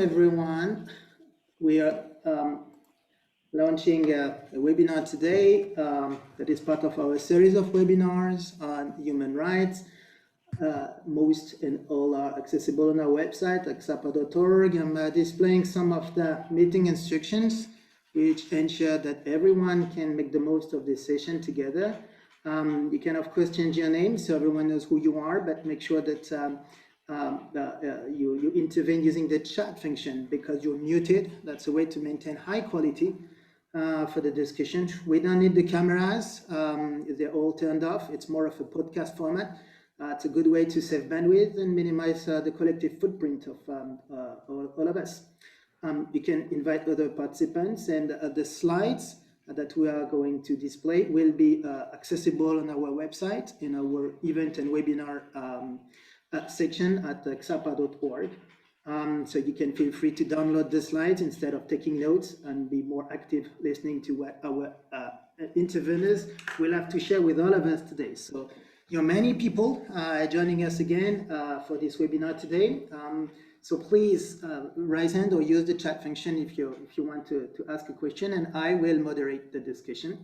Everyone. We are launching a webinar today that is part of our series of webinars on human rights. Most and all are accessible on our website at ksapa.org. I'm displaying some of the meeting instructions which ensure that everyone can make the most of this session together. You can of course change your name so everyone knows who you are, but make sure that you intervene using the chat function because you're muted. That's a way to maintain high quality for the discussion. We don't need the cameras. They're all turned off. It's more of a podcast format. It's a good way to save bandwidth and minimize the collective footprint of all of us. You can invite other participants, and the slides that we are going to display will be accessible on our website in our event and webinar section at ksapa.org. So you can feel free to download the slides instead of taking notes and be more active listening to what our interveners will have to share with all of us today. So you're many people joining us again for this webinar today. So please raise hand or use the chat function if you want to ask a question, and I will moderate the discussion.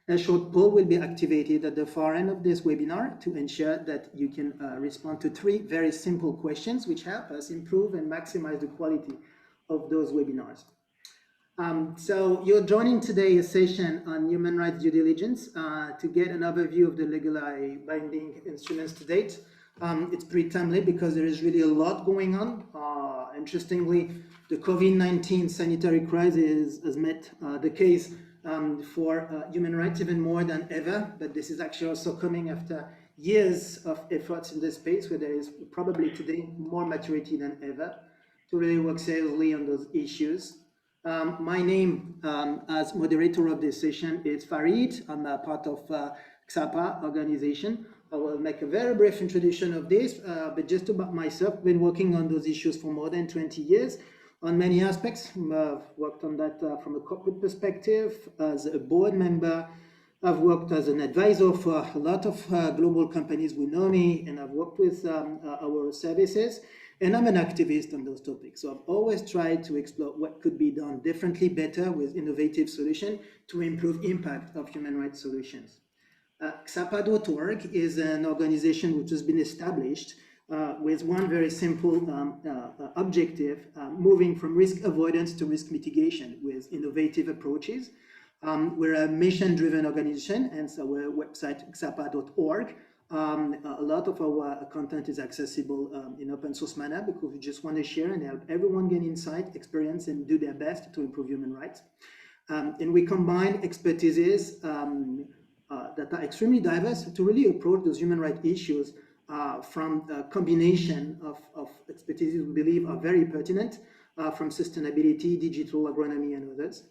A short poll will be activated at the far end of this webinar to ensure that you can respond to 3 very simple questions which help us improve and maximize the quality of those webinars. So you're joining today a session on human rights due diligence to get an overview of the legally binding instruments to date. It's pretty timely because there is really a lot going on. Interestingly, the COVID-19 sanitary crisis has met the case for human rights even more than ever, but this is actually also coming after years of efforts in this space where there is probably today more maturity than ever to really work seriously on those issues. My name as moderator of this session is Farid. I'm a part of Ksapa organization. I will make a very brief introduction of this, but just about myself. I've been working on those issues for more than 20 years on many aspects. I've worked on that from a corporate perspective, as a board member. I've worked as an advisor for a lot of global companies who know me, and I've worked with our services, and I'm an activist on those topics. So I've always tried to explore what could be done differently, better, with innovative solutions to improve impact of human rights solutions. Ksapa.org is an organization which has been established with one very simple objective, moving from risk avoidance to risk mitigation with innovative approaches. We're a mission-driven organization, and so our website, ksapa.org. A lot of our content is accessible in open source manner because we just want to share and help everyone gain insight, experience, and do their best to improve human rights. And we combine expertises that are extremely diverse to really approach those human rights issues from a combination of expertise we believe are very pertinent from sustainability, digital agronomy, and others.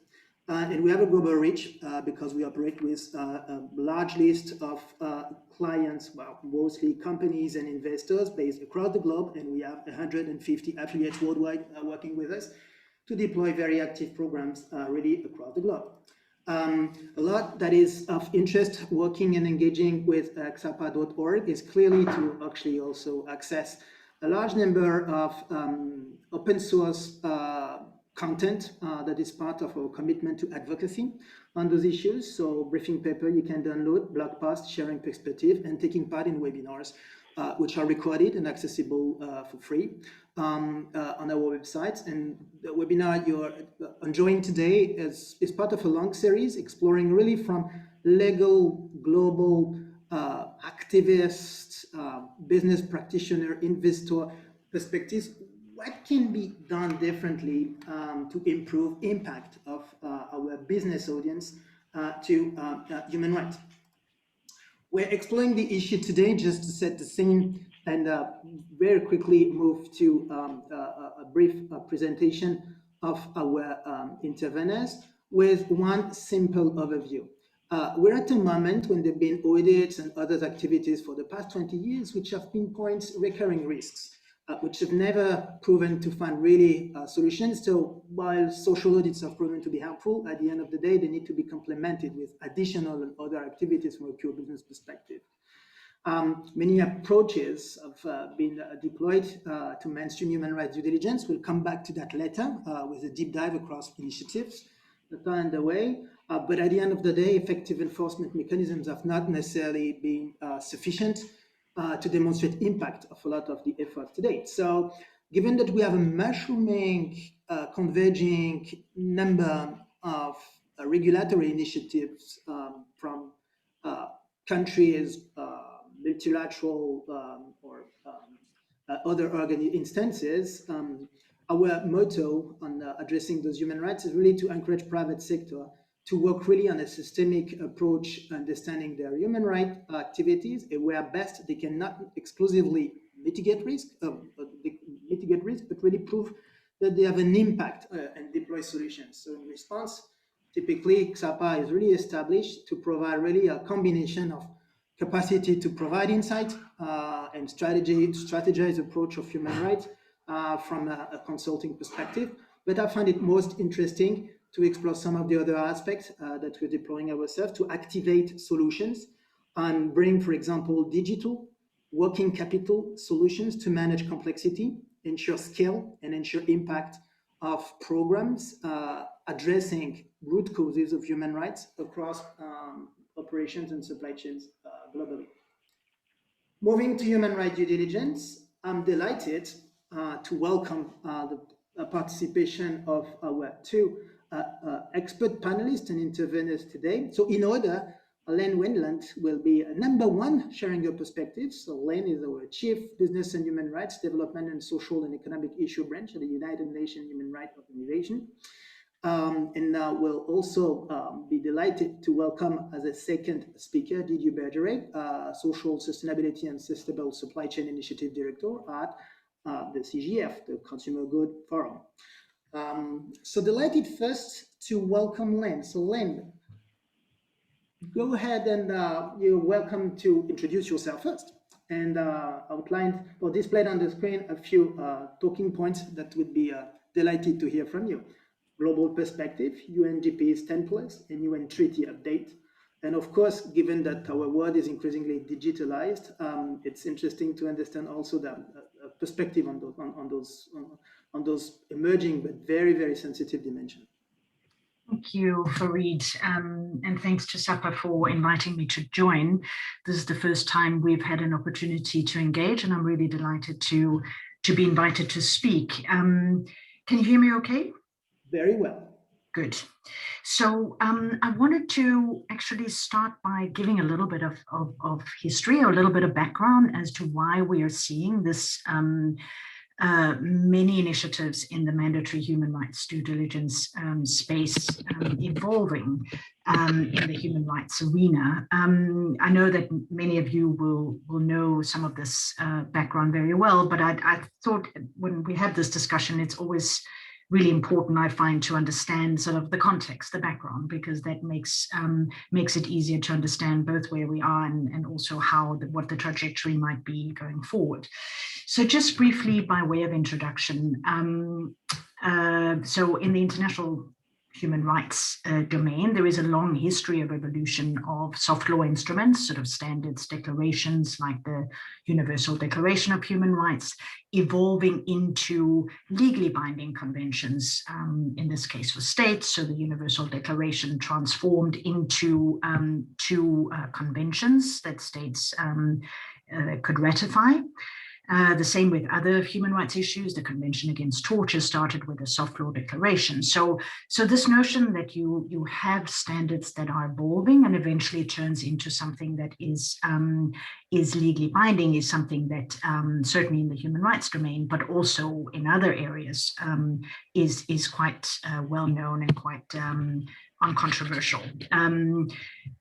And we have a global reach because we operate with a large list of clients, well, mostly companies and investors based across the globe, and we have 150 affiliates worldwide working with us to deploy very active programs really across the globe. A lot that is of interest working and engaging with Ksapa.org is clearly to actually also access a large number of open source content that is part of our commitment to advocacy on those issues. So briefing paper you can download, blog posts, sharing perspective, and taking part in webinars which are recorded and accessible for free on our website. And the webinar you're enjoying today is part of a long series exploring really from legal, global, activist, business practitioner, investor perspectives. What can be done differently to improve impact of our business audience to human rights? We're exploring the issue today just to set the scene and very quickly move to a brief presentation of our interveners with one simple overview. We're at a moment when there have been audits and other activities for the past 20 years which have pinpointed recurring risks, which have never proven to find really solutions. So while social audits have proven to be helpful, at the end of the day, they need to be complemented with additional and other activities from a pure business perspective. Many approaches have been deployed to mainstream human rights due diligence. We'll come back to that later with a deep dive across initiatives that are underway. But at the end of the day, effective enforcement mechanisms have not necessarily been sufficient to demonstrate impact of a lot of the efforts to date. So given that we have a mushrooming, converging number of regulatory initiatives from countries, multilateral or other instances, our motto on addressing those human rights is really to encourage private sector to work really on a systemic approach, understanding their human rights activities, and where best they cannot exclusively mitigate risk, but really prove that they have an impact and deploy solutions. So in response, typically Ksapa is really established to provide really a combination of capacity to provide insight and strategize approach of human rights from a consulting perspective. But I find it most interesting to explore some of the other aspects that we're deploying ourselves to activate solutions and bring, for example, digital working capital solutions to manage complexity, ensure scale, and ensure impact of programs addressing root causes of human rights across operations and supply chains globally. Moving to human rights due diligence, I'm delighted to welcome the participation of our two expert panelists and interveners today. So in order, Len Wendland will be number one, sharing your perspectives. So Len is our Chief Business and Human Rights Development and Social and Economic Issue Branch at the United Nations Human Rights Organization. We'll also be delighted to welcome as a second speaker, Didier Bergeret, Social Sustainability and Sustainable Supply Chain Initiative Director at the CGF, the Consumer Good Forum. So delighted first to welcome Len. So Len, go ahead and you're welcome to introduce yourself first and outline or displayed on the screen a few talking points that would be delighted to hear from you. Global perspective, UNGP's 10+, and UN treaty update. And of course, given that our world is increasingly digitalized, it's interesting to understand also the perspective on those emerging but very, very sensitive dimensions. Thank you, Farid, and thanks to Ksapa for inviting me to join. This is the first time we've had an opportunity to engage, and I'm really delighted to be invited to speak. Can you hear me okay? Very well. Good. So I wanted to actually start by giving a little bit of history or a little bit of background as to why we are seeing this many initiatives in the mandatory human rights due diligence space evolving in the human rights arena. I know that many of you will know some of this background very well, but I thought when we have this discussion, it's always really important, I find, to understand sort of the context, the background, because that makes it easier to understand both where we are and also what the trajectory might be going forward. So just briefly by way of introduction, so in the international human rights domain, there is a long history of evolution of soft law instruments, sort of standards, declarations like the Universal Declaration of Human Rights, evolving into legally binding conventions, in this case for states. So the Universal Declaration transformed into two conventions that states could ratify. The same with other human rights issues. The Convention Against Torture started with a soft law declaration. So this notion that you have standards that are evolving and eventually turns into something that is legally binding is something that certainly in the human rights domain, but also in other areas, is quite well known and quite uncontroversial.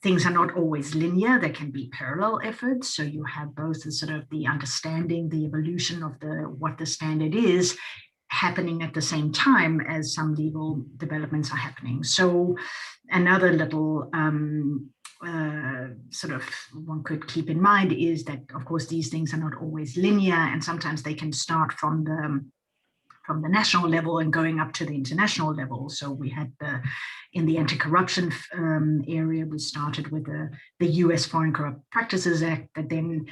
Things are not always linear. There can be parallel efforts. So you have both the sort of the understanding, the evolution of what the standard is happening at the same time as some legal developments are happening. So another little sort of one could keep in mind is that, of course, these things are not always linear, and sometimes they can start from from the national level and going up to the international level. So we had in the anti-corruption area, we started with the US Foreign Corrupt Practices Act that then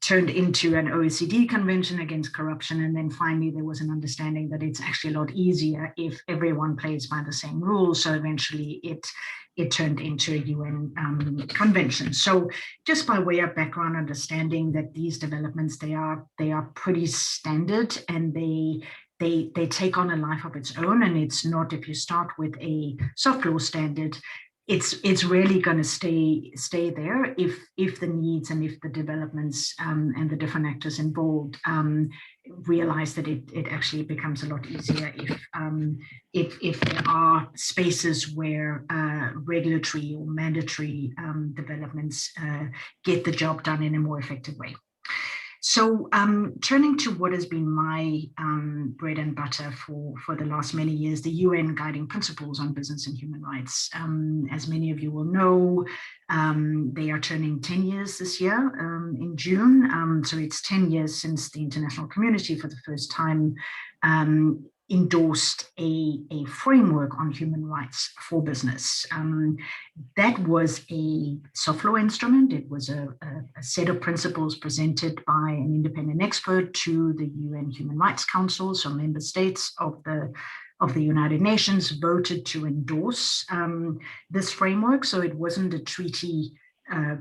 turned into an OECD convention against corruption. And then finally, there was an understanding that it's actually a lot easier if everyone plays by the same rules. So eventually it turned into a UN convention. So just by way of background understanding that these developments, they are pretty standard, and they take on a life of its own. And it's not, if you start with a soft law standard, it's really going to stay there if the needs and if the developments and the different actors involved realize that it actually becomes a lot easier if there are spaces where regulatory or mandatory developments get the job done in a more effective way. So turning to what has been my bread and butter for the last many years, the UN Guiding Principles on Business and Human Rights. As many of you will know, they are turning 10 years this year in June. So it's 10 years since the international community for the first time endorsed a framework on human rights for business. That was a soft law instrument. It was a set of principles presented by an independent expert to the UN Human Rights Council. So member states of the United Nations voted to endorse this framework. So it wasn't a treaty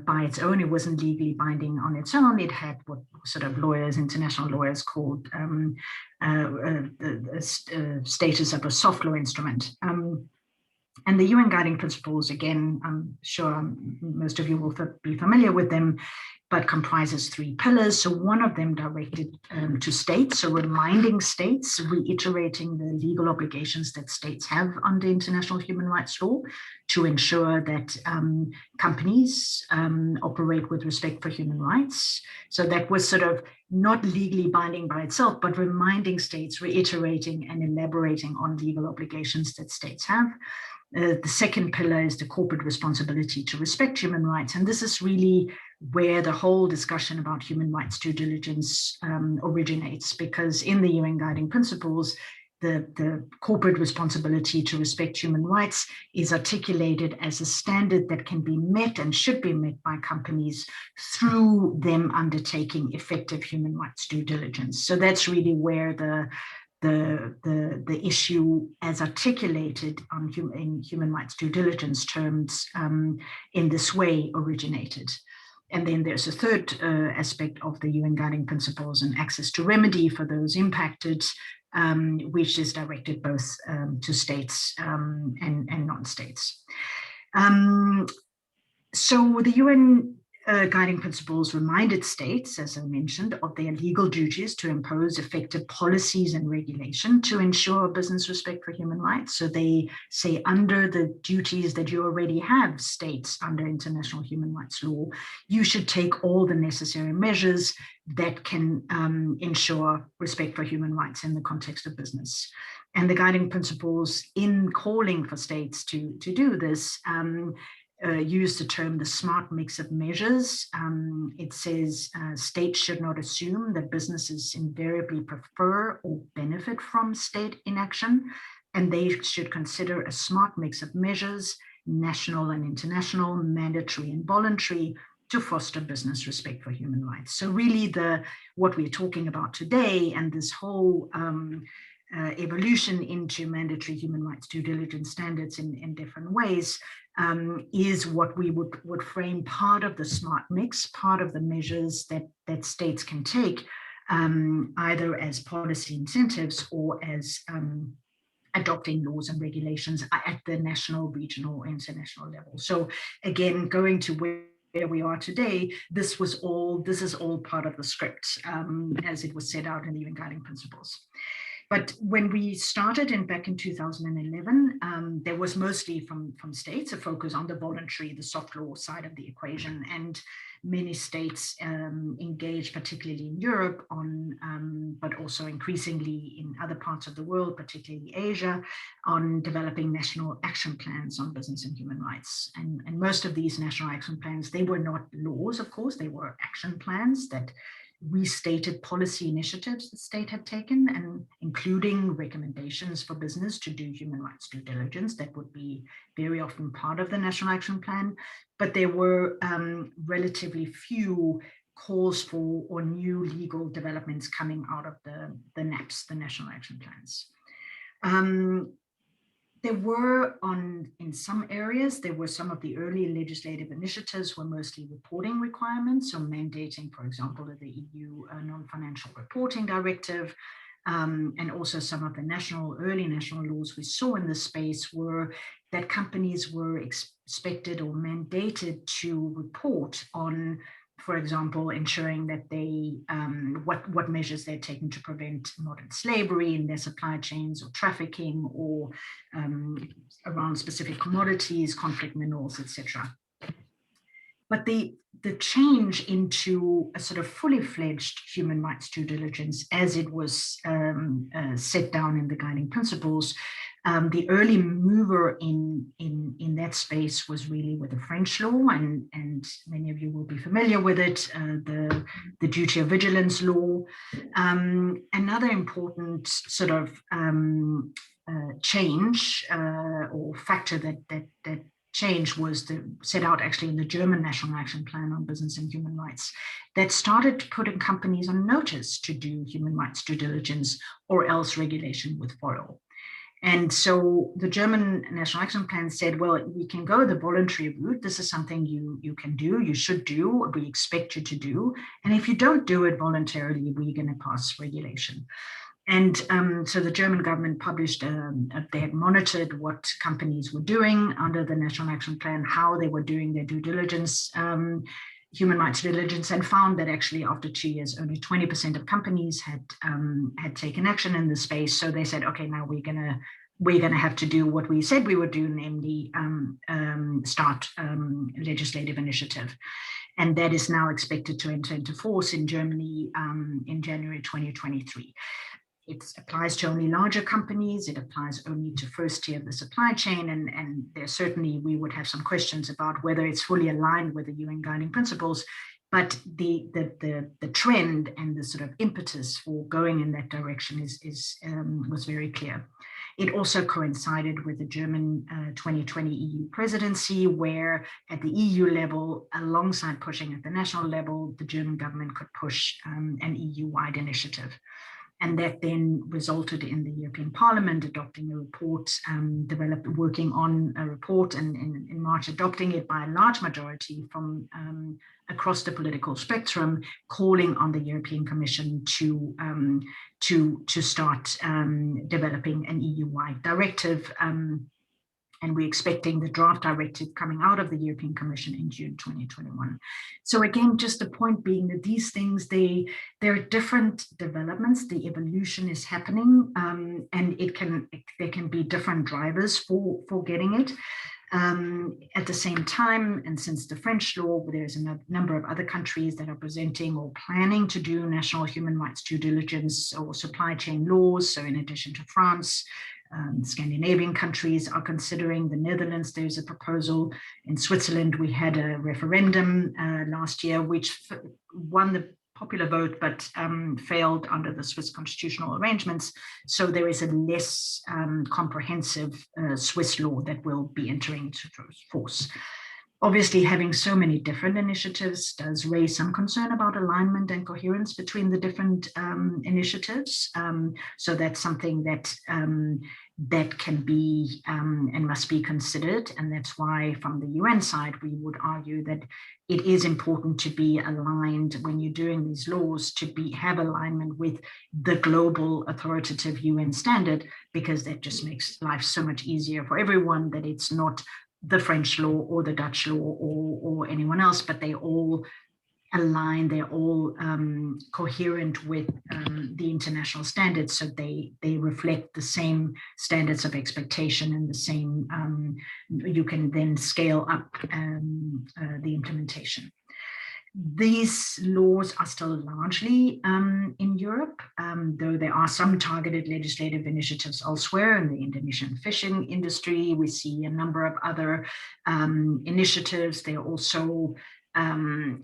by its own. It wasn't legally binding on its own. It had what sort of lawyers, international lawyers, called the status of a soft law instrument. And the UN Guiding Principles, again, I'm sure most of you will be familiar with them, but comprises 3 pillars. So one of them directed to states, so reminding states, reiterating the legal obligations that states have under international human rights law to ensure that companies operate with respect for human rights. So that was sort of not legally binding by itself, but reminding states, reiterating and elaborating on legal obligations that states have. The second pillar is the corporate responsibility to respect human rights. And this is really where the whole discussion about human rights due diligence originates, because in the UN Guiding Principles, the corporate responsibility to respect human rights is articulated as a standard that can be met and should be met by companies through them undertaking effective human rights due diligence. So that's really where the issue as articulated in human rights due diligence terms in this way originated. And then there's a third aspect of the UN Guiding Principles and access to remedy for those impacted, which is directed both to states and non-states. So the UN Guiding Principles reminded states, as I mentioned, of their legal duties to impose effective policies and regulation to ensure business respect for human rights. So they say, under the duties that you already have, states, under international human rights law, you should take all the necessary measures that can ensure respect for human rights in the context of business. And the Guiding Principles, in calling for states to do this, use the term the smart mix of measures. It says states should not assume that businesses invariably prefer or benefit from state inaction, and they should consider a smart mix of measures, national and international, mandatory and voluntary, to foster business respect for human rights. So really what we're talking about today and this whole evolution into mandatory human rights due diligence standards in different ways is what we would frame part of the smart mix, part of the measures that states can take, either as policy incentives or as adopting laws and regulations at the national, regional, or international level. So again, going to where we are today, this is all part of the script as it was set out in the UN Guiding Principles. But when we started back in 2011, there was mostly from states a focus on the voluntary, the soft law side of the equation. And many states engaged, particularly in Europe, but also increasingly in other parts of the world, particularly Asia, on developing national action plans on business and human rights. And most of these national action plans, they were not laws, of course, they were action plans that restated policy initiatives the state had taken, and including recommendations for business to do human rights due diligence. That would be very often part of the National Action Plan, but there were relatively few calls for or new legal developments coming out of the NAPs, the National Action Plans. There were in some areas, there were some of the early legislative initiatives were mostly reporting requirements, so mandating, for example, the EU non-financial reporting directive, and also some of the early national laws we saw in this space were that companies were expected or mandated to report on, for example, ensuring that they, what measures they're taking to prevent modern slavery in their supply chains or trafficking or around specific commodities, conflict minerals, etc. But the change into a sort of fully fledged human rights due diligence as it was set down in the guiding principles, the early mover in that space was really with the French law, and many of you will be familiar with it, the duty of vigilance law. Another important sort of change or factor that change was set out actually in the German National Action Plan on Business and Human Rights that started putting companies on notice to do human rights due diligence or else regulation with foil. And so the German National Action Plan said, well, we can go the voluntary route. This is something you can do, you should do, we expect you to do. And if you don't do it voluntarily, we're going to pass regulation. And so the German government published, they had monitored what companies were doing under the National Action Plan, how they were doing their due diligence, human rights due diligence, and found that actually after 2 years, only 20% of companies had taken action in the space. So they said, okay, now we're gonna have to do what we said we would do, namely start legislative initiative. And that is now expected to enter into force in Germany in January 2023. It applies to only larger companies. It applies only to first tier of the supply chain. And there certainly, we would have some questions about whether it's fully aligned with the UN guiding principles. But the trend and the sort of impetus for going in that direction was very clear. It also coincided with the German 2020 EU presidency, where at the EU level, alongside pushing at the national level, the German government could push an EU-wide initiative. And that then resulted in the European Parliament adopting a report, working on a report, and in March adopting it by a large majority from across the political spectrum, calling on the European Commission to start developing an EU-wide directive. And we're expecting the draft directive coming out of the European Commission in June 2021. So again, just the point being that these things, there are different developments, the evolution is happening, and there can be different drivers for getting it. At the same time, and since the French law, there's a number of other countries that are presenting or planning to do national human rights due diligence or supply chain laws. So in addition to France, Scandinavian countries are considering. The Netherlands, there's a proposal. In Switzerland, we had a referendum last year, which won the popular vote, but failed under the Swiss constitutional arrangements. So there is a less comprehensive Swiss law that will be entering into force. Obviously, having so many different initiatives does raise some concern about alignment and coherence between the different initiatives. So that's something that can be and must be considered. And that's why from the UN side, we would argue that it is important to be aligned when you're doing these laws, to have alignment with the global authoritative UN standard, because that just makes life so much easier for everyone, that it's not the French law or the Dutch law or anyone else, but they all align, they're all coherent with the international standards, so they reflect the same standards of expectation and the same, you can then scale up the implementation. These laws are still largely in Europe, though there are some targeted legislative initiatives elsewhere in the Indonesian fishing industry. We see a number of other initiatives. There are also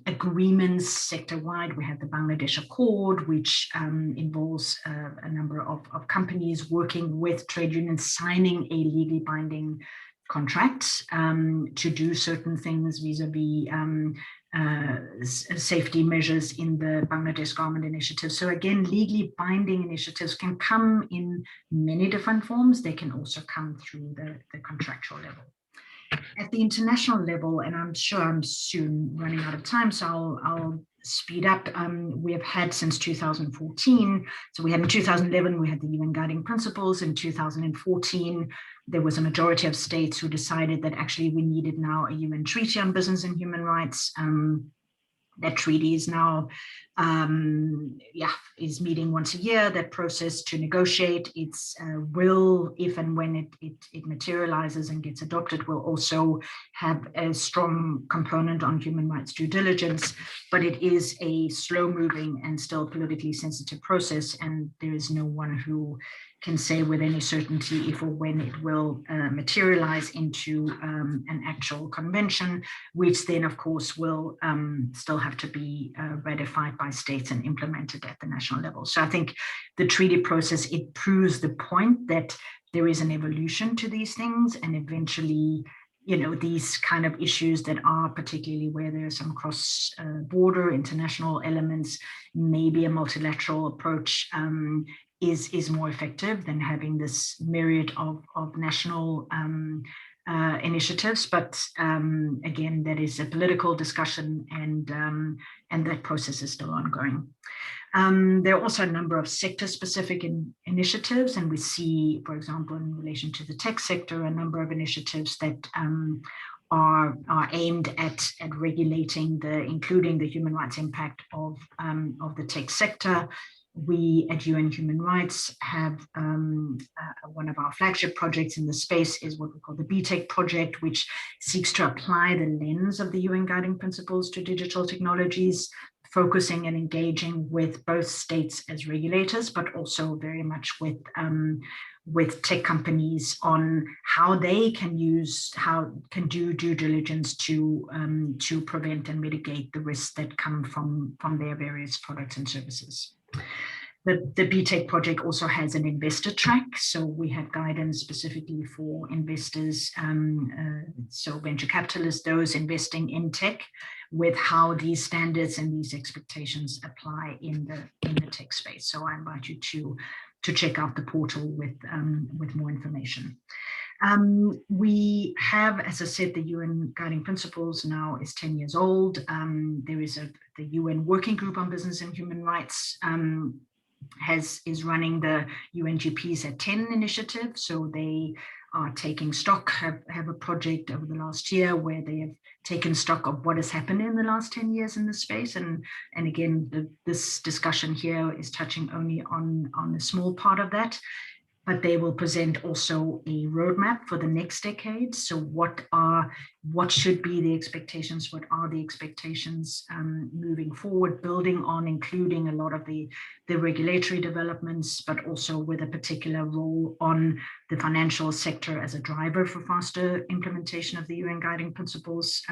agreements sector-wide. We have the Bangladesh Accord, which involves a number of companies working with trade unions, signing a legally binding contract to do certain things vis-a-vis safety measures in the Bangladesh Garment Initiative. So again, legally binding initiatives can come in many different forms. They can also come through the contractual level. At the international level, and I'm sure I'm soon running out of time, so I'll speed up. We have had since 2014. So we had in 2011, we had the UN Guiding Principles. In 2014, there was a majority of states who decided that actually we needed now a UN Treaty on Business and Human Rights. That treaty is now, is meeting once a year. That process to negotiate its will, if and when it materializes and gets adopted, will also have a strong component on human rights due diligence, but it is a slow-moving and still politically sensitive process, and there is no one who can say with any certainty if or when it will materialize into an actual convention, which then, of course, will still have to be ratified by states and implemented at the national level. So I think the treaty process, it proves the point that there is an evolution to these things, and eventually, these kind of issues that are particularly where there are some cross-border international elements, maybe a multilateral approach is more effective than having this myriad of national initiatives. But again, that is a political discussion, and that process is still ongoing. There are also a number of sector-specific initiatives, and we see, for example, in relation to the tech sector, a number of initiatives that are aimed at regulating including the human rights impact of the tech sector. We at UN Human Rights have one of our flagship projects in the space is what we call the BTech project, which seeks to apply the lens of the UN Guiding Principles to digital technologies, focusing and engaging with both states as regulators, but also very much with tech companies on how they can do due diligence to prevent and mitigate the risks that come from their various products and services. The BTech project also has an investor track, so we have guidance specifically for investors, so venture capitalists, those investing in tech, with how these standards and these expectations apply in the tech space. So I invite you to check out the portal with more information. We have, as I said, the UN Guiding Principles now is 10 years old. There is the UN Working Group on Business and Human Rights is running the UNGPs at 10 initiative. So they are taking stock, have a project over the last year where they have taken stock of what has happened in the last 10 years in this space. And again, this discussion here is touching only on a small part of that, but they will present also a roadmap for the next decade. So what should be the expectations? What are the expectations moving forward, building on, including a lot of the regulatory developments, but also with a particular role on the financial sector as a driver for faster implementation of the UN Guiding Principles.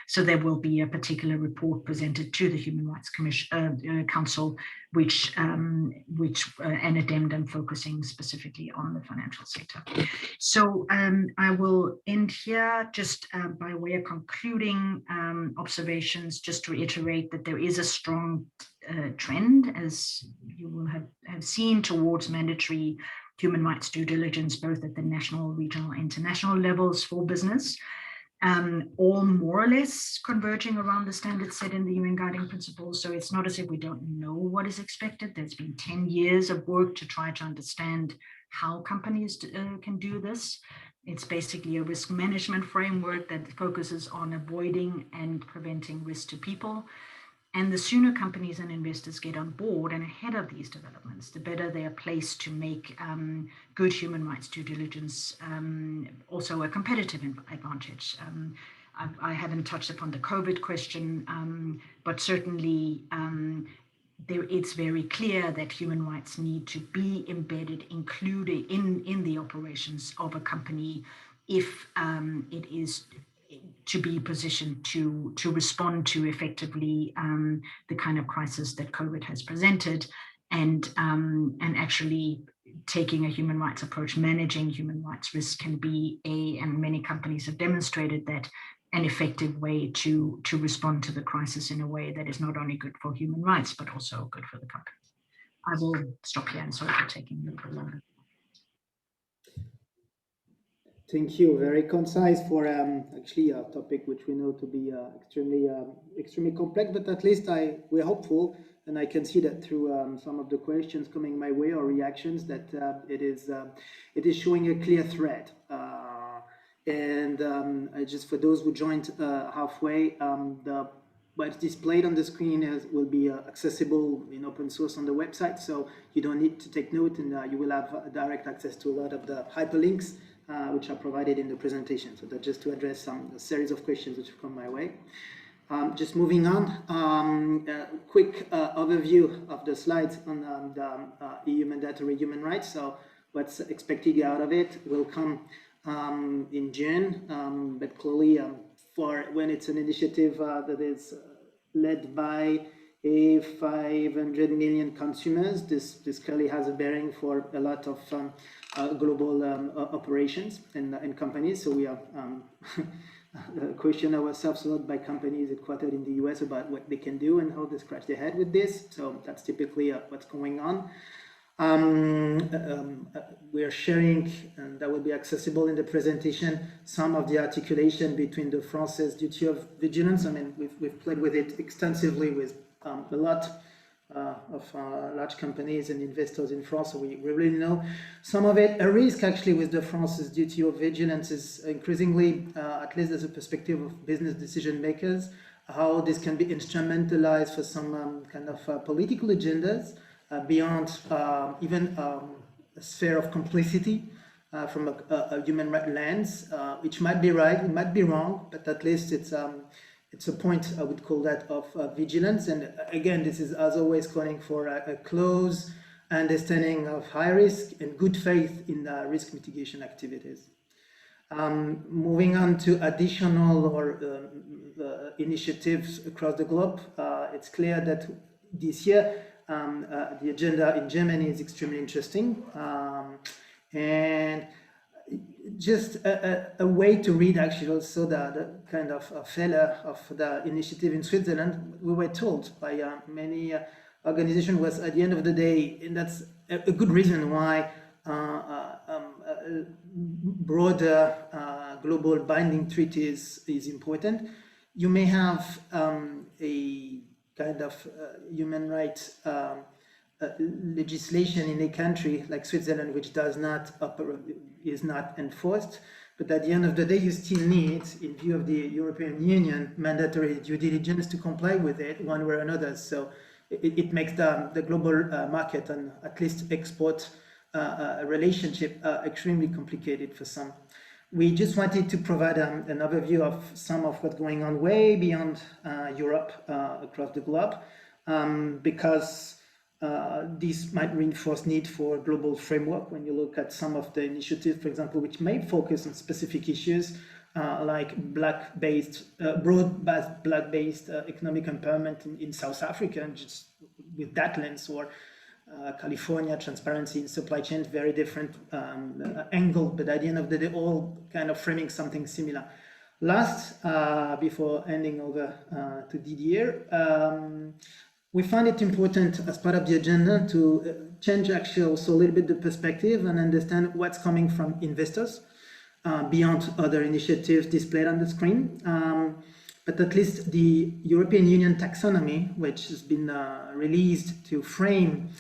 So there will be a particular report presented to the Human Rights Council, which an addendum focusing specifically on the financial sector. So I will end here just by way of concluding observations, just to reiterate that there is a strong trend, as you will have seen, towards mandatory human rights due diligence, both at the national, regional, international levels for business, all more or less converging around the standards set in the UN Guiding Principles. So it's not as if we don't know what is expected. There's been 10 years of work to try to understand how companies can do this. It's basically a risk management framework that focuses on avoiding and preventing risk to people. And the sooner companies and investors get on board and ahead of these developments, the better they are placed to make good human rights due diligence also a competitive advantage. I haven't touched upon the COVID question, but certainly it's very clear that human rights need to be embedded, included in the operations of a company if it is to be positioned to respond to effectively the kind of crisis that COVID has presented, and actually taking a human rights approach, managing human rights risk can be and many companies have demonstrated that, an effective way to respond to the crisis in a way that is not only good for human rights, but also good for the companies. I will stop here, and sorry for taking a little bit longer. Thank you. Very concise for actually a topic which we know to be extremely complex, but at least we're hopeful, and I can see that through some of the questions coming my way or reactions that it is showing a clear thread. And just for those who joined halfway, what's displayed on the screen will be accessible in open source on the website, so you don't need to take note, and you will have direct access to a lot of the hyperlinks which are provided in the presentation. So that's just to address a series of questions which have come my way. Just moving on, quick overview of the slides on the EU mandatory human rights. So what's expected out of it will come in June, but clearly for when it's an initiative that is led by 500 million consumers, this clearly has a bearing for a lot of global operations and companies. So we are question ourselves a lot by companies headquartered in the US about what they can do and how they scratch their head with this. So that's typically what's going on. We are sharing, and that will be accessible in the presentation, some of the articulation between the France's duty of vigilance. I mean, we've played with it extensively with a lot of large companies and investors in France, so we really know some of it. A risk actually with the France's duty of vigilance is increasingly, at least as a perspective of business decision makers, how this can be instrumentalized for some kind of political agendas beyond even a sphere of complicity from a human rights lens, which might be right, it might be wrong, but at least it's a point, I would call that, of vigilance. And again, this is as always calling for a close understanding of high risk and good faith in risk mitigation activities. Moving on to additional or initiatives across the globe, it's clear that this year the agenda in Germany is extremely interesting, and just a way to read actually also the kind of failure of the initiative in Switzerland. We were told by many organizations was at the end of the day, and that's a good reason why broader global binding treaties is important. You may have a kind of human rights legislation in a country like Switzerland, which is not enforced, but at the end of the day, you still need, in view of the European Union, mandatory due diligence to comply with it one way or another. So it makes the global market and at least export relationship extremely complicated for some. We just wanted to provide an overview of some of what's going on way beyond Europe across the globe, because this might reinforce need for global framework when you look at some of the initiatives, for example, which may focus on specific issues like broad-based black-based economic empowerment in South Africa, and just with that lens, or California, transparency in supply chains, very different angle, but at the end of the day, all kind of framing something similar. Last, before handing over to Didier, we find it important as part of the agenda to change actually also a little bit the perspective and understand what's coming from investors beyond other initiatives displayed on the screen. But at least the European Union taxonomy, which has been released to frame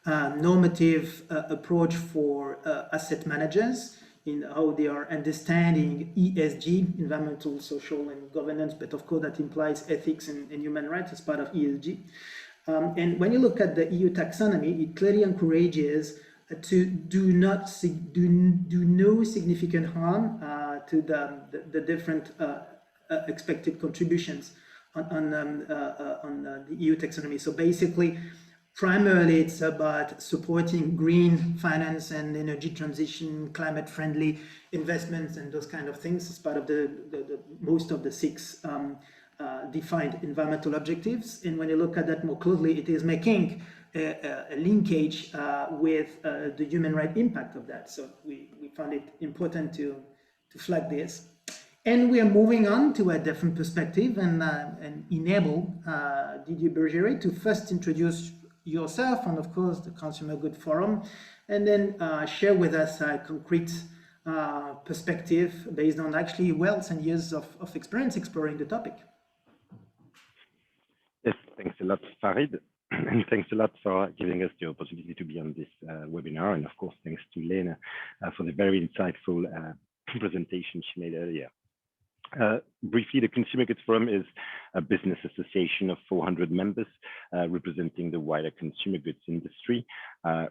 normative approach for asset managers in how they are understanding ESG, environmental, social, and governance, but of course that implies ethics and human rights as part of ESG. And when you look at the EU taxonomy, it clearly encourages to do no significant harm to the different expected contributions on the EU taxonomy. So basically, Primarily, it's about supporting green finance and energy transition, climate-friendly investments, and those kind of things as part of the most of the 6 defined environmental objectives. And when you look at that more closely, it is making a linkage with the human right impact of that. So we found it important to flag this. And we are moving on to a different perspective and enable Didier Bergeret to first introduce yourself and, of course, the Consumer Good Forum, and then share with us a concrete perspective based on actually wealth and years of experience exploring the topic. Yes, thanks a lot, Farid. And thanks a lot for giving us the opportunity to be on this webinar. And of course, thanks to Lena for the very insightful presentation she made earlier. Briefly, the Consumer Goods Forum is a business association of 400 members representing the wider consumer goods industry.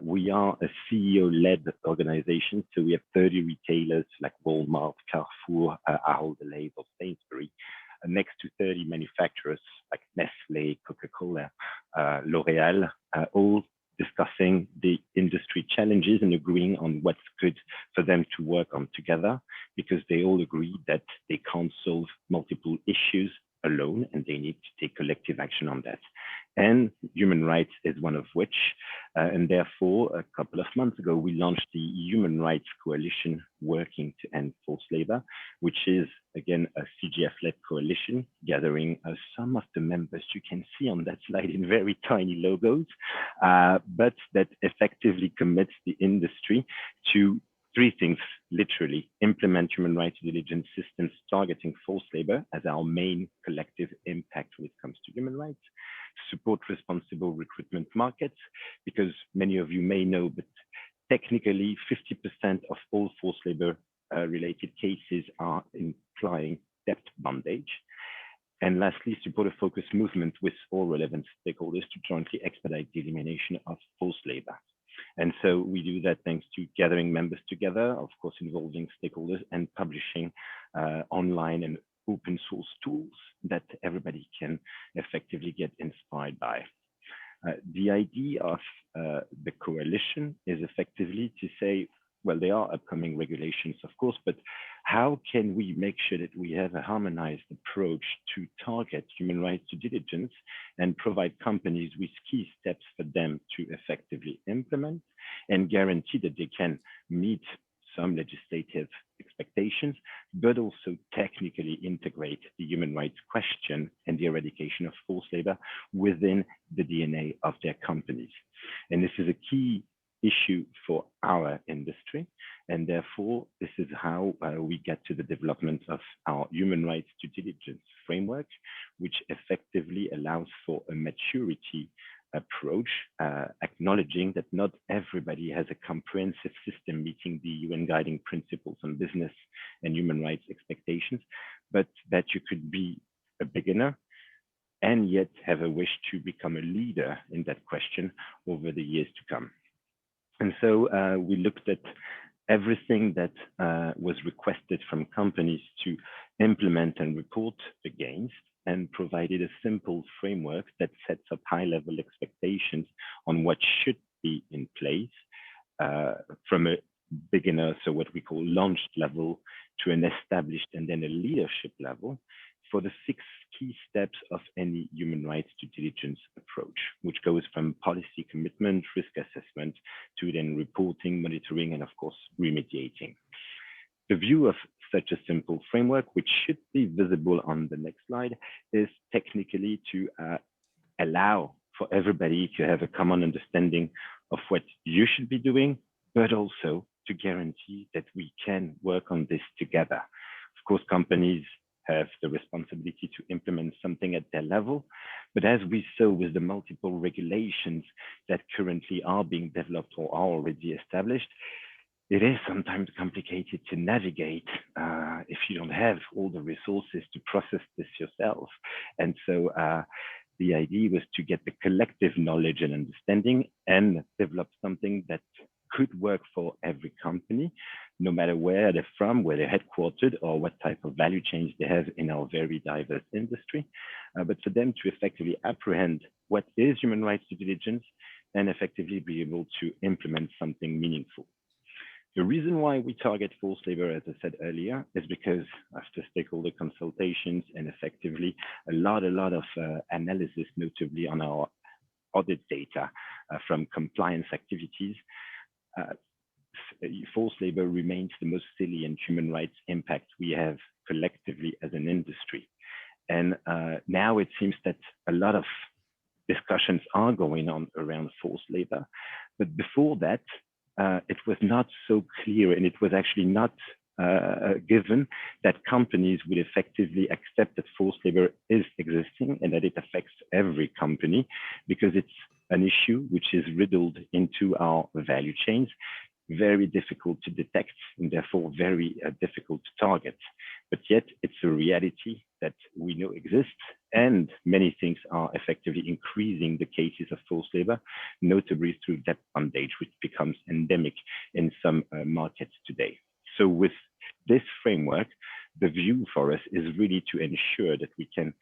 We are a CEO-led organization, so we have 30 retailers like Walmart, Carrefour, Ahold Delhaize, or Sainsbury, next to 30 manufacturers like Nestle, Coca-Cola, L'Oreal, all discussing the industry challenges and agreeing on what's good for them to work on together, because they all agree that they can't solve multiple issues alone and they need to take collective action on that. And human rights is one of which, and therefore a couple of months ago we launched the Human Rights Coalition working to end forced labor, which is again a CGF-led coalition gathering some of the members you can see on that slide in very tiny logos, but that effectively commits the industry to 3 things, literally: implement human rights diligence systems targeting forced labor as our main collective impact when it comes to human rights, support responsible recruitment markets, because many of you may know, but technically 50% of all forced labor related cases are implying debt bondage. And lastly, support a focused movement with all relevant stakeholders to jointly expedite the elimination of forced labor. And so we do that thanks to gathering members together, of course, involving stakeholders and publishing online and open source tools that everybody can effectively get inspired by. The idea of the coalition is effectively to say, well, there are upcoming regulations, of course, but how can we make sure that we have a harmonized approach to target human rights due diligence and provide companies with key steps for them to effectively implement and guarantee that they can meet some legislative expectations, but also technically integrate the human rights question and the eradication of forced labor within the DNA of their companies. And this is a key issue for our industry, and therefore this is how we get to the development of our human rights due diligence framework, which effectively allows for a maturity approach, acknowledging that not everybody has a comprehensive system meeting the UN guiding principles on business and human rights expectations, but that you could be a beginner and yet have a wish to become a leader in that question over the years to come. And so we looked at everything that was requested from companies to implement and report against, and provided a simple framework that sets up high-level expectations on what should be in place from a beginner, so what we call launched level, to an established and then a leadership level for the 6 key steps of any human rights due diligence approach, which goes from policy commitment, risk assessment, to then reporting, monitoring, and of course, remediating. The view of such a simple framework, which should be visible on the next slide, is technically to allow for everybody to have a common understanding of what you should be doing, but also to guarantee that we can work on this together. Of course, companies have the responsibility to implement something at their level, but as we saw with the multiple regulations that currently are being developed or are already established, it is sometimes complicated to navigate if you don't have all the resources to process this yourself. And so the idea was to get the collective knowledge and understanding and develop something that could work for every company, no matter where they're from, where they're headquartered, or what type of value chains they have in our very diverse industry. But for them to effectively apprehend what is human rights due diligence and effectively be able to implement something meaningful. The reason why we target forced labor, as I said earlier, is because after stakeholder consultations and effectively a lot of analysis, notably on our audit data from compliance activities, forced labor remains the most salient human rights impact we have collectively as an industry. And now it seems that a lot of discussions are going on around forced labor, but before that, it was not so clear, and it was actually not given that companies would effectively accept that forced labor is existing and that it affects every company, because it's an issue which is riddled into our value chains, very difficult to detect and therefore very difficult to target. But yet it's a reality that we know exists, and many things are effectively increasing the cases of forced labor, notably through debt bondage, which becomes endemic in some markets today. So with this framework, the view for us is really to ensure that we can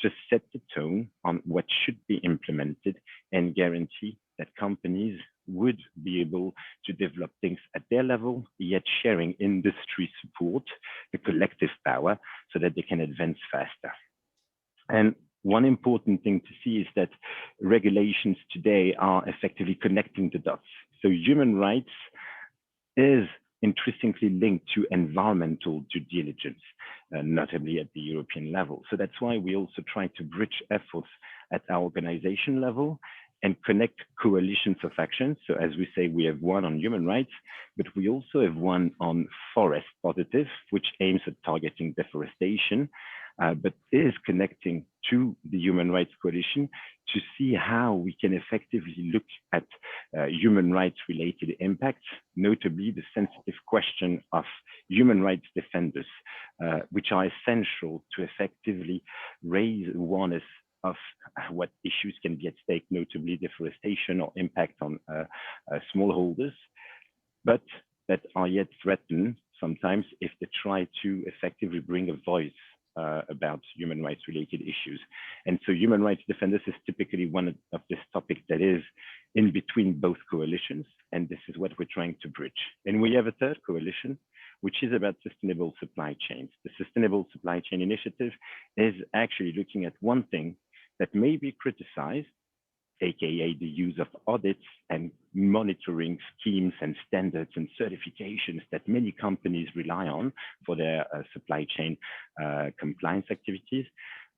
just set the tone on what should be implemented and guarantee that companies would be able to develop things at their level, yet sharing industry support, the collective power, so that they can advance faster. And one important thing to see is that regulations today are effectively connecting the dots. So human rights is intrinsically linked to environmental due diligence, notably at the European level. So that's why we also try to bridge efforts at our organization level and connect coalitions of action. So as we say, we have one on human rights, but we also have one on forest positive, which aims at targeting deforestation, but is connecting to the human rights coalition to see how we can effectively look at human rights related impacts, notably the sensitive question of human rights defenders, which are essential to effectively raise awareness of what issues can be at stake, notably deforestation or impact on smallholders, but that are yet threatened sometimes if they try to effectively bring a voice about human rights related issues. And so human rights defenders is typically one of this topic that is in between both coalitions, and this is what we're trying to bridge. And we have a third coalition, which is about sustainable supply chains. The Sustainable Supply Chain Initiative is actually looking at one thing that may be criticized, aka the use of audits and monitoring schemes and standards and certifications that many companies rely on for their supply chain compliance activities.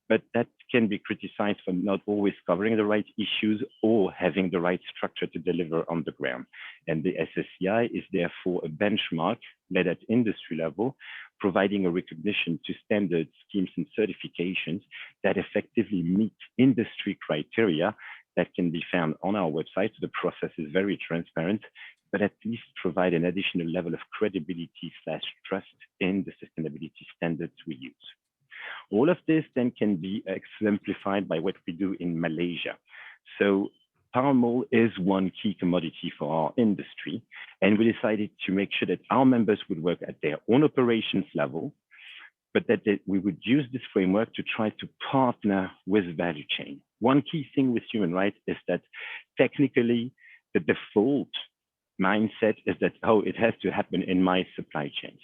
But that can be criticized for not always covering the right issues or having the right structure to deliver on the ground. And the SSCI is therefore a benchmark led at industry level, providing a recognition to standards, schemes, and certifications that effectively meet industry criteria that can be found on our website. The process is very transparent, but at least provide an additional level of credibility/trust in the sustainability standards we use. All of this then can be exemplified by what we do in Malaysia. So palm oil is one key commodity for our industry, and we decided to make sure that our members would work at their own operations level, but that we would use this framework to try to partner with value chain. One key thing with human rights is that technically the default mindset is that, oh, it has to happen in my supply chains.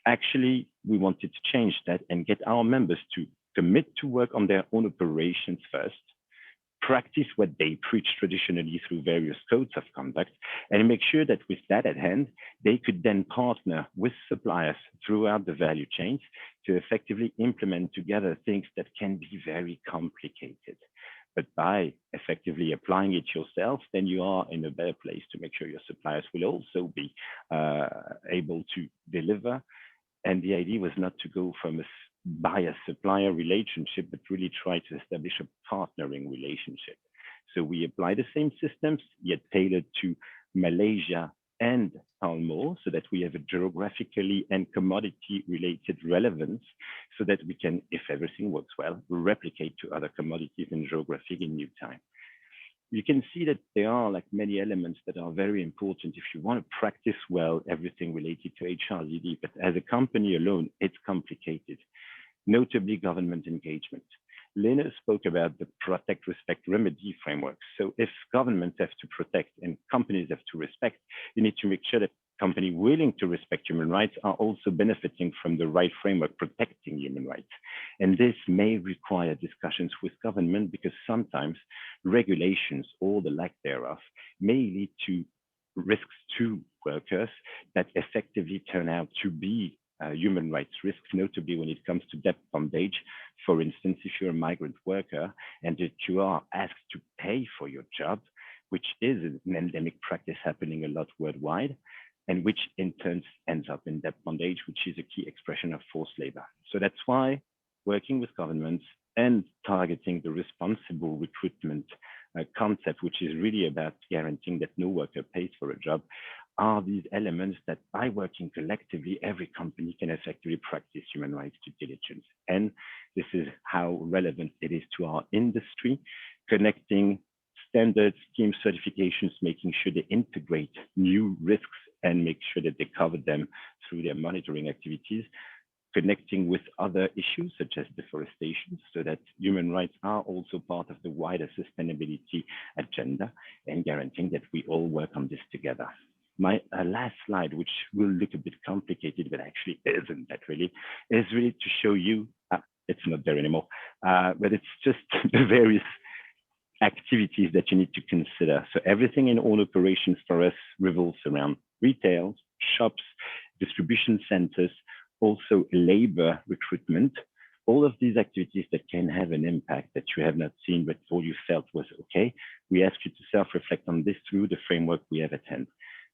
Actually, we wanted to change that and get our members to commit to work on their own operations first, practice what they preach traditionally through various codes of conduct, and make sure that with that at hand, they could then partner with suppliers throughout the value chains to effectively implement together things that can be very complicated. But by effectively applying it yourself, then you are in a better place to make sure your suppliers will also be able to deliver. And the idea was not to go from a buyer-supplier relationship, but really try to establish a partnering relationship. So we apply the same systems, yet tailored to Malaysia and palm oil, so that we have a geographically and commodity-related relevance, so that we can, if everything works well, replicate to other commodities and geography in new time. you can see that there are like many elements that are very important if you want to practice well everything related to HRZD, but as a company alone, it's complicated, notably government engagement. Lena spoke about the protect, respect, remedy framework. So if governments have to protect and companies have to respect, you need to make sure that companies willing to respect human rights are also benefiting from the right framework protecting human rights. And this may require discussions with government because sometimes regulations or the lack thereof may lead to risks to workers that effectively turn out to be human rights risks, notably when it comes to debt bondage. For instance, if you're a migrant worker and that you are asked to pay for your job, which is an endemic practice happening a lot worldwide, and which in turn ends up in debt bondage, which is a key expression of forced labor. So that's why working with governments and targeting the responsible recruitment concept, which is really about guaranteeing that no worker pays for a job, are these elements that by working collectively, every company can effectively practice human rights due diligence. And this is how relevant it is to our industry, connecting standards, scheme certifications, making sure they integrate new risks and make sure that they cover them through their monitoring activities, connecting with other issues such as deforestation, so that human rights are also part of the wider sustainability agenda, and guaranteeing that we all work on this together. My last slide, which will look a bit complicated, but actually isn't that really, is really to show you, it's not there anymore, but it's just the various activities that you need to consider. So everything in all operations for us revolves around retail, shops, distribution centers, also labor recruitment, all of these activities that can have an impact that you have not seen, but all you felt was okay. We ask you to self-reflect on this through the framework we have at hand.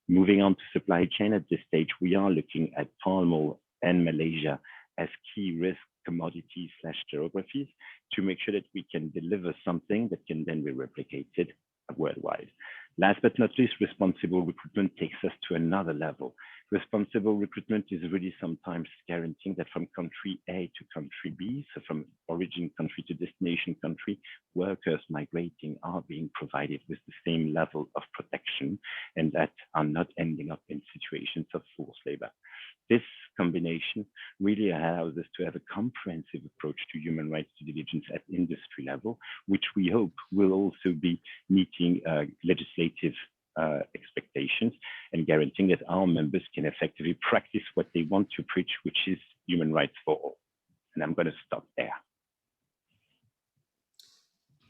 Moving on to supply chain, at this stage, we are looking at palm oil and Malaysia as key risk commodities/geographies to make sure that we can deliver something that can then be replicated worldwide. Last but not least, responsible recruitment takes us to another level. Responsible recruitment is really sometimes guaranteeing that from country A to country B, so from origin country to destination country, workers migrating are being provided with the same level of protection and that are not ending up in situations of forced labor. This combination really allows us to have a comprehensive approach to human rights due diligence at industry level, which we hope will also be meeting legislative expectations and guaranteeing that our members can effectively practice what they want to preach, which is human rights for all. And I'm going to stop there.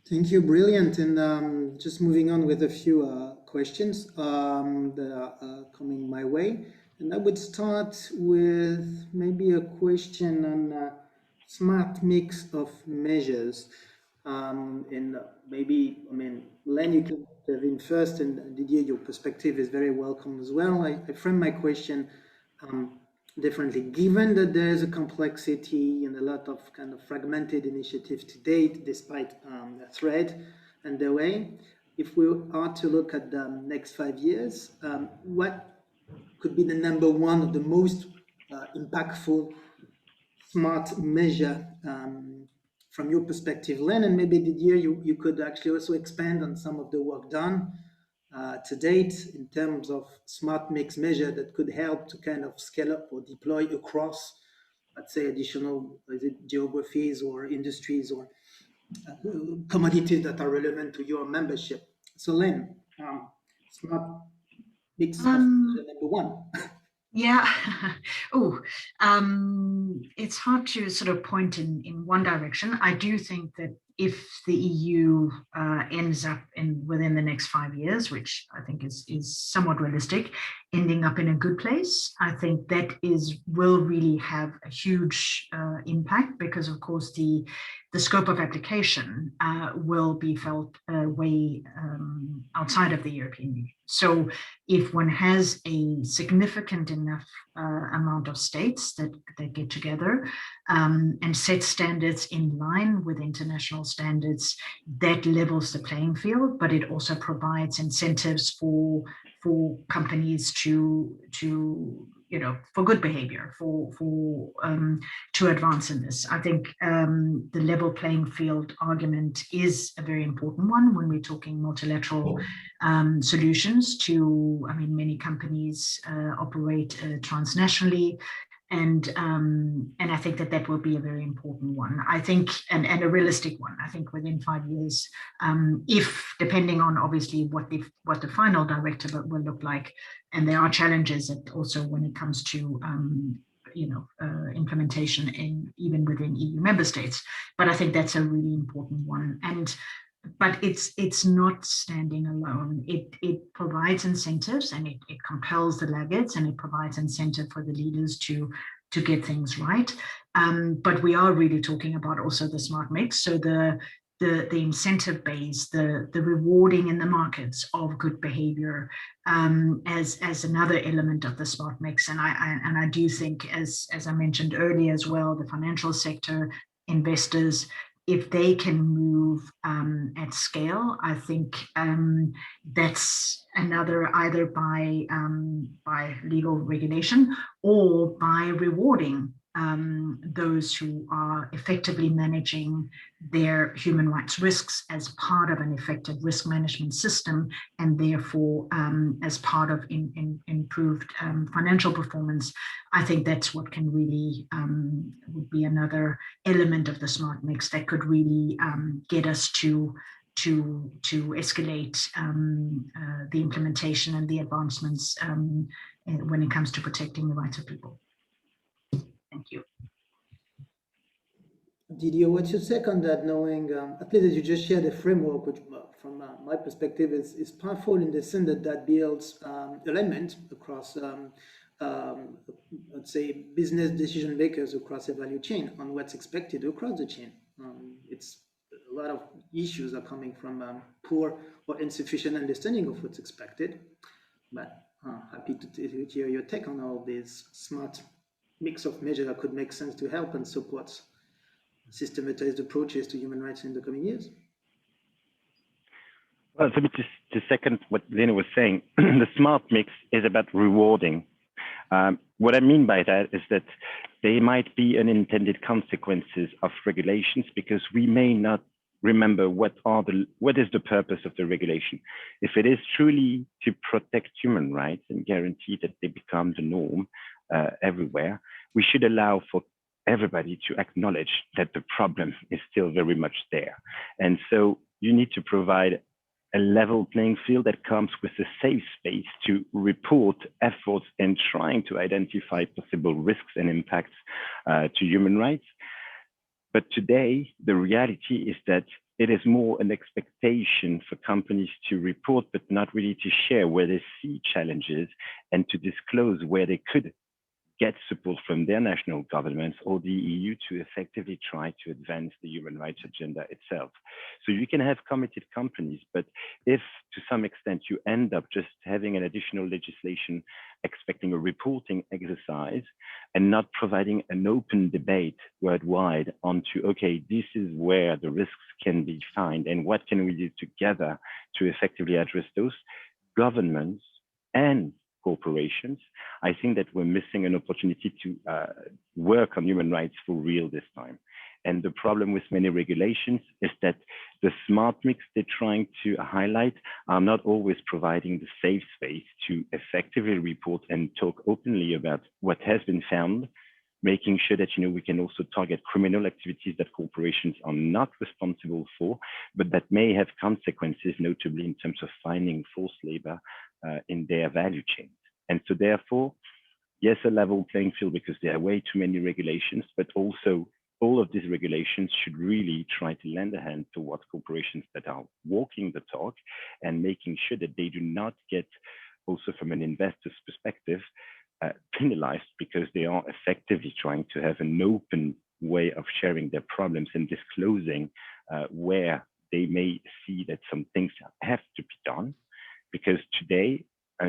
Thank you, brilliant. And just moving on with a few questions that are coming my way. And I would start with maybe a question on smart mix of measures. And maybe, I mean, Len, you can dive in first, and Didier, your perspective is very welcome as well. I frame my question differently. Given that there is a complexity and a lot of kind of fragmented initiatives to date, despite the thread and the way, if we are to look at the next 5 years, what could be the number one of the most impactful smart measure from your perspective, Len, and maybe Didier, you could actually also expand on some of the work done to date in terms of smart mix measure that could help to kind of scale up or deploy across, let's say, additional geographies or industries or commodities that are relevant to your membership. So Len, smart mix of measure number one. Yeah. It's hard to sort of point in one direction. I do think that if the EU ends up within the next 5 years, which I think is somewhat realistic, ending up in a good place, I think that will really have a huge impact, because of course the scope of application will be felt way outside of the European Union. So if one has a significant enough amount of states that get together and set standards in line with international standards, that levels the playing field, but it also provides incentives for companies to for good behavior, to advance in this. I think the level playing field argument is a very important one when we're talking multilateral solutions to, many companies operate transnationally. And I think that will be a very important one. I think, and a realistic one. I think within 5 years, if depending on obviously what the final directive will look like, and there are challenges also when it comes to implementation even within EU member states. But I think that's a really important one. But it's not standing alone. It provides incentives, and it compels the laggards, and it provides incentive for the leaders to get things right. But we are really talking about also the smart mix. So the incentive base, the rewarding in the markets of good behavior as another element of the smart mix. And I do think, as I mentioned earlier as well, the financial sector, investors, if they can move at scale, I think that's another, either by legal regulation or by rewarding those who are effectively managing their human rights risks as part of an effective risk management system, and therefore as part of improved financial performance. I think that's what can really would be another element of the smart mix that could really get us to escalate the implementation and the advancements when it comes to protecting the rights of people. Thank you. Didier, what's your take on that, knowing, at least as you just shared a framework, which from my perspective is powerful in the sense that builds alignment across, let's say, business decision makers across the value chain on what's expected across the chain. It's a lot of issues are coming from poor or insufficient understanding of what's expected, but happy to hear your take on all these smart mix of measures that could make sense to help and support systematized approaches to human rights in the coming years. Well, so to second what Lena was saying, the smart mix is about rewarding. What I mean by that is that there might be unintended consequences of regulations because we may not remember what is the purpose of the regulation. If it is truly to protect human rights and guarantee that they become the norm everywhere, we should allow for everybody to acknowledge that the problem is still very much there. And so you need to provide a level playing field that comes with a safe space to report efforts in trying to identify possible risks and impacts to human rights. But today, the reality is that it is more an expectation for companies to report, but not really to share where they see challenges and to disclose where they could get support from their national governments or the EU to effectively try to advance the human rights agenda itself. So you can have committed companies, but if to some extent you end up just having an additional legislation expecting a reporting exercise and not providing an open debate worldwide onto, okay, this is where the risks can be found and what can we do together to effectively address those, governments and corporations, I think that we're missing an opportunity to work on human rights for real this time. And the problem with many regulations is that the smart mix they're trying to highlight are not always providing the safe space to effectively report and talk openly about what has been found, making sure that we can also target criminal activities that corporations are not responsible for, but that may have consequences, notably in terms of finding forced labor in their value chains. And so therefore, yes, a level playing field because there are way too many regulations, but also all of these regulations should really try to lend a hand towards corporations that are walking the talk and making sure that they do not get, also from an investor's perspective, penalized because they are effectively trying to have an open way of sharing their problems and disclosing where they may see that some things have to be done. Because today,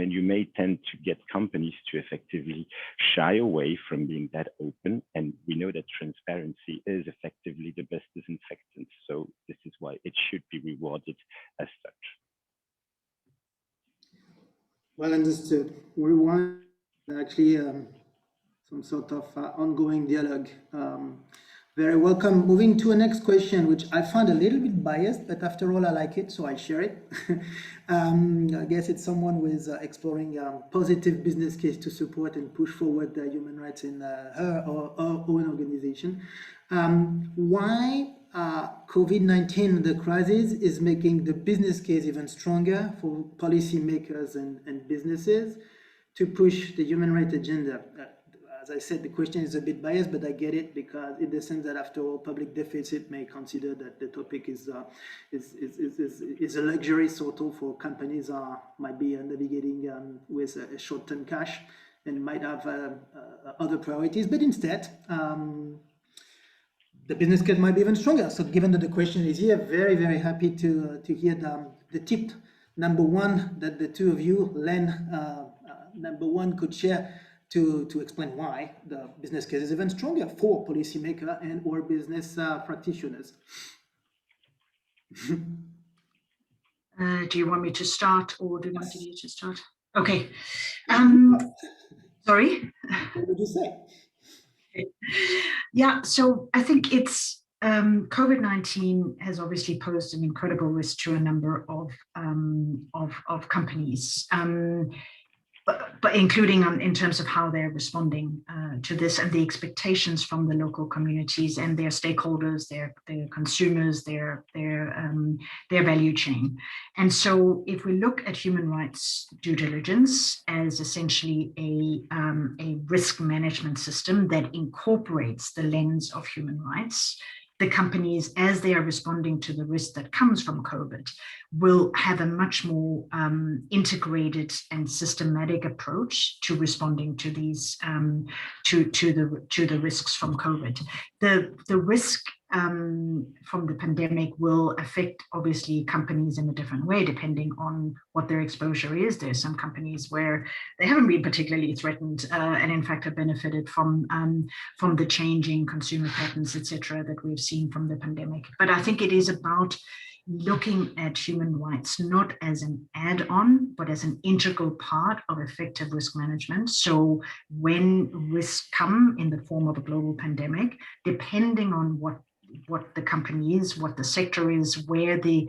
you may tend to get companies to effectively shy away from being that open. And we know that transparency is effectively the best disinfectant. So this is why it should be rewarded as such. Well understood. We want actually some sort of ongoing dialogue. Very welcome. Moving to a next question, which I found a little bit biased, but after all, I like it, so I share it. I guess it's someone who is exploring positive business case to support and push forward human rights in her or her own organization. Why COVID-19, the crisis, is making the business case even stronger for policymakers and businesses to push the human rights agenda. As I said, the question is a bit biased, but I get it, because in the sense that after all, public deficit may consider that the topic is a luxury sort of for companies might be navigating with a short-term cash and might have other priorities, but instead the business case might be even stronger. So given that the question is here, very, very happy to hear the tip number one that the two of you, Len, number one, could share to explain why the business case is even stronger for policymaker and or business practitioners. Do you want me to start, or do you want you to start? Okay. Sorry? What would you say? Yeah, so I think it's COVID-19 has obviously posed an incredible risk to a number of companies, but including in terms of how they're responding to this, and the expectations from the local communities and their stakeholders, their consumers, their value chain. And so if we look at human rights due diligence as essentially a risk management system that incorporates the lens of human rights, the companies, as they are responding to the risk that comes from COVID, will have a much more integrated and systematic approach to responding to these to the risks from COVID. The risk from the pandemic will affect obviously companies in a different way depending on what their exposure is. There's some companies where they haven't been particularly threatened and in fact have benefited from the changing consumer patterns, etc., that we've seen from the pandemic. But I think it is about looking at human rights not as an add-on, but as an integral part of effective risk management. So when risks come in the form of a global pandemic, depending on what the company is, what the sector is, where the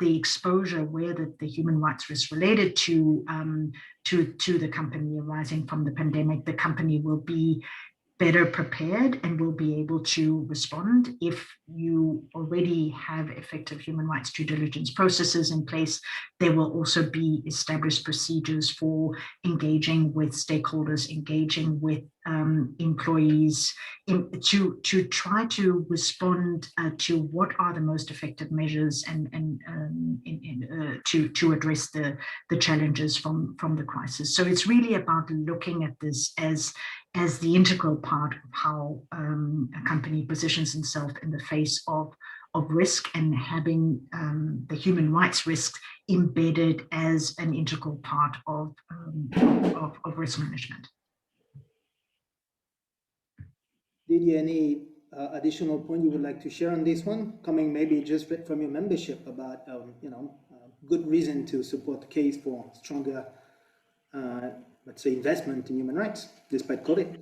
exposure, where the human rights risk related to the company arising from the pandemic, the company will be better prepared and will be able to respond. If you already have effective human rights due diligence processes in place, there will also be established procedures for engaging with stakeholders, engaging with employees to try to respond to what are the most effective measures and to address the challenges from the crisis. So it's really about looking at this as the integral part of how a company positions itself in the face of risk, and having the human rights risk embedded as an integral part of risk management. Didier, any additional point you would like to share on this one, coming maybe just from your membership about good reason to support the case for stronger let's say investment in human rights despite COVID?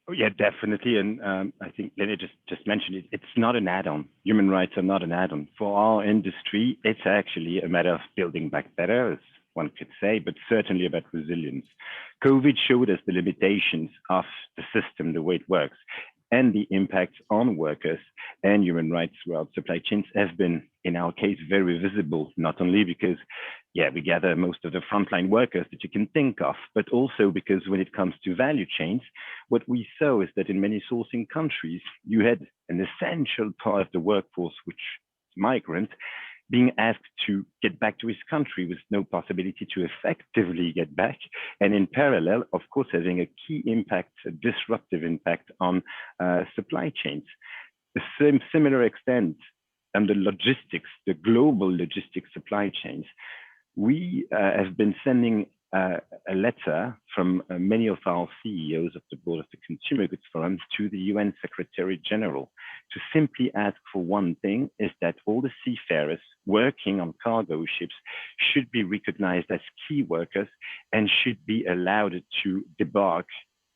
Oh, yeah, definitely. And I think Lena just mentioned it. It's not an add-on. Human rights are not an add-on. For our industry, it's actually a matter of building back better, as one could say, but certainly about resilience. COVID showed us the limitations of the system, the way it works, and the impacts on workers and human rights throughout supply chains have been, in our case, very visible, not only because, yeah, we gather most of the frontline workers that you can think of, but also because when it comes to value chains, what we saw is that in many sourcing countries, you had an essential part of the workforce, which is migrant, being asked to get back to his country with no possibility to effectively get back. And in parallel, of course, having a key impact, a disruptive impact on supply chains. The similar extent and the logistics, the global logistics supply chains. We have been sending a letter from many of our CEOs of the board of the Consumer Goods Forum to the UN Secretary General to simply ask for one thing, is that all the seafarers working on cargo ships should be recognized as key workers and should be allowed to debark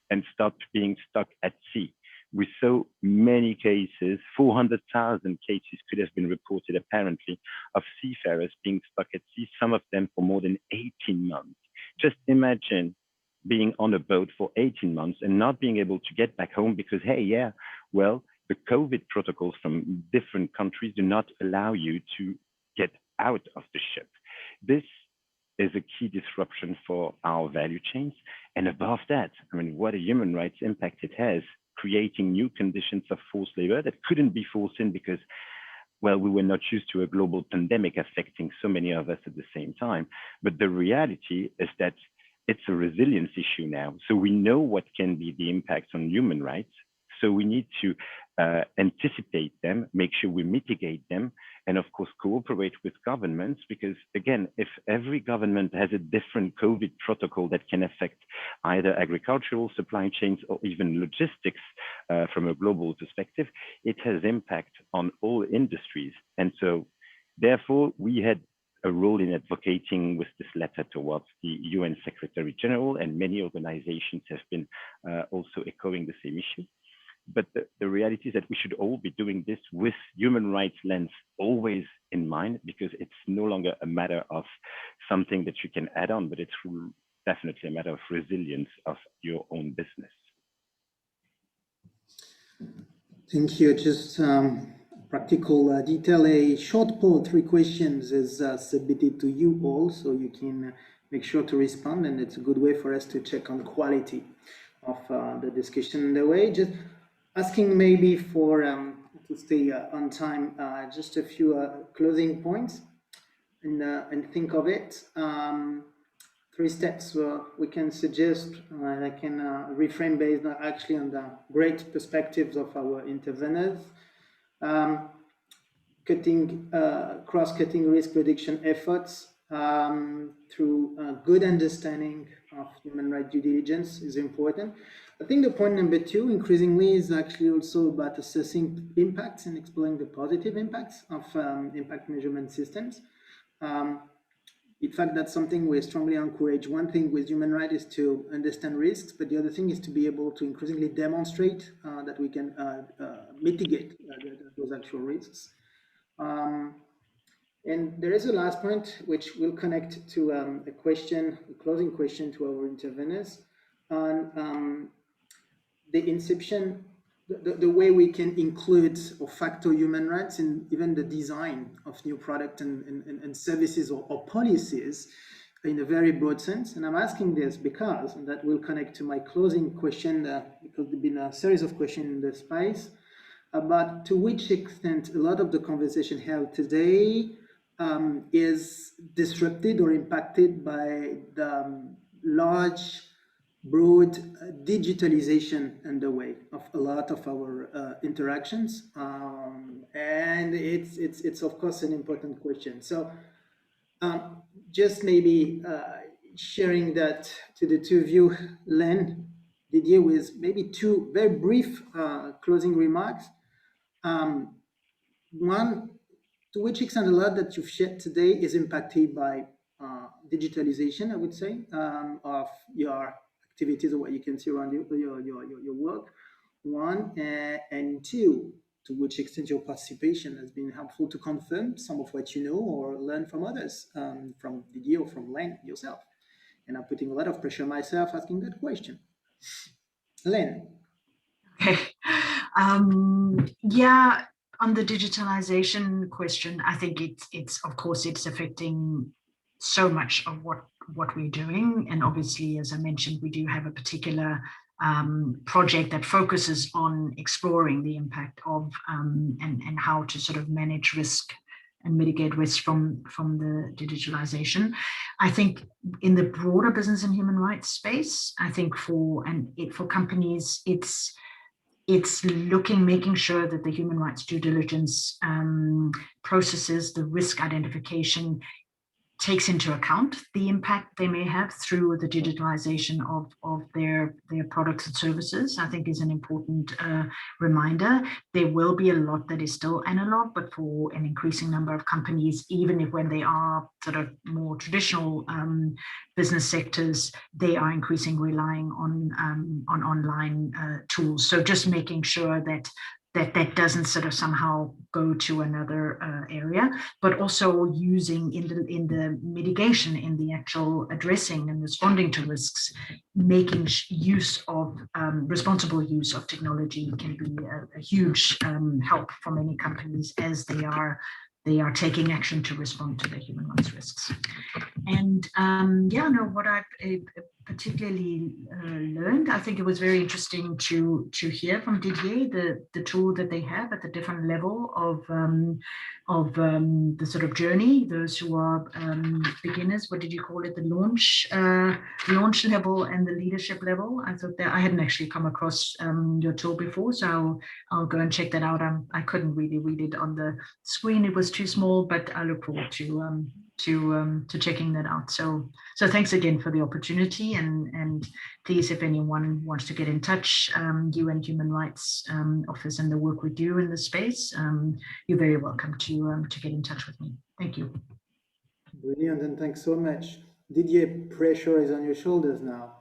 and stop being stuck at sea. We saw many cases, 400,000 cases could have been reported apparently of seafarers being stuck at sea, some of them for more than 18 months. Just imagine being on a boat for 18 months and not being able to get back home because, hey, yeah, well, the COVID protocols from different countries do not allow you to get out of the ship. This is a key disruption for our value chains. And above that, I mean, what a human rights impact it has, creating new conditions of forced labor that couldn't be foreseen because, well, we were not used to a global pandemic affecting so many of us at the same time. But the reality is that it's a resilience issue now. So we know what can be the impacts on human rights. So we need to anticipate them, make sure we mitigate them, and of course, cooperate with governments, because again, if every government has a different COVID protocol that can affect either agricultural supply chains or even logistics from a global perspective, it has impact on all industries. And so therefore, we had a role in advocating with this letter towards the UN Secretary General, and many organizations have been also echoing the same issue. But the reality is that we should all be doing this with human rights lens always in mind, because it's no longer a matter of something that you can add on, but it's definitely a matter of resilience of your own business. Thank you. Just practical detail. A short poll, 3 questions, is submitted to you all, so you can make sure to respond, and it's a good way for us to check on quality of the discussion in the way. Just asking maybe for to stay on time, just a few closing points, and think of it. 3 steps we can suggest. I can reframe based actually on the great perspectives of our interveners. Cross-cutting risk reduction efforts through good understanding of human rights due diligence is important. I think the point number 2 increasingly is actually also about assessing impacts and exploring the positive impacts of impact measurement systems. In fact, that's something we strongly encourage. One thing with human rights is to understand risks, but the other thing is to be able to increasingly demonstrate that we can mitigate those actual risks. And there is a last point which will connect to a closing question to our interveners on the inception, the way we can include or factor human rights in even the design of new product and services or policies in a very broad sense. And I'm asking this because, and that will connect to my closing question, because there's been a series of questions in this space about to which extent a lot of the conversation held today is disrupted or impacted by the large, broad digitalization underway of a lot of our interactions, and it's of course an important question. So just maybe sharing that to the 2 of you, Len, Didier, with maybe 2 very brief closing remarks. One, to which extent a lot that you've shared today is impacted by digitalization, I would say, of your activities or what you can see around your work. 1, and 2, to which extent your participation has been helpful to confirm some of what you know or learn from others, from Didier or from Len yourself. And I'm putting a lot of pressure myself asking that question. Len. Okay. Yeah, on the digitalization question, I think it's of course it's affecting so much of what we're doing. And obviously, as I mentioned, we do have a particular project that focuses on exploring the impact of and how to sort of manage risk and mitigate risk from the digitalization. I think in the broader business and human rights space, I think for companies, it's making sure that the human rights due diligence processes, the risk identification, takes into account the impact they may have through the digitalization of their products and services, I think is an important reminder. There will be a lot that is still analog, but for an increasing number of companies, even if when they are sort of more traditional business sectors, they are increasingly relying on online tools. So just making sure that doesn't sort of somehow go to another area, but also using in the mitigation, in the actual addressing and responding to risks, making use of responsible use of technology can be a huge help for many companies as they are taking action to respond to the human rights risks. And what I've particularly learned, I think it was very interesting to hear from Didier the tool that they have at the different level of the sort of journey. Those who are beginners, what did you call it? The launch level and the leadership level. I thought that I hadn't actually come across your tool before, so I'll go and check that out. I couldn't really read it on the screen; it was too small. But I look forward to checking that out. So thanks again for the opportunity, and please, if anyone wants to get in touch, UN Human Rights Office and the work we do in the space, you're very welcome to get in touch with me. Thank you. Brilliant, and thanks so much. Didier, pressure is on your shoulders now.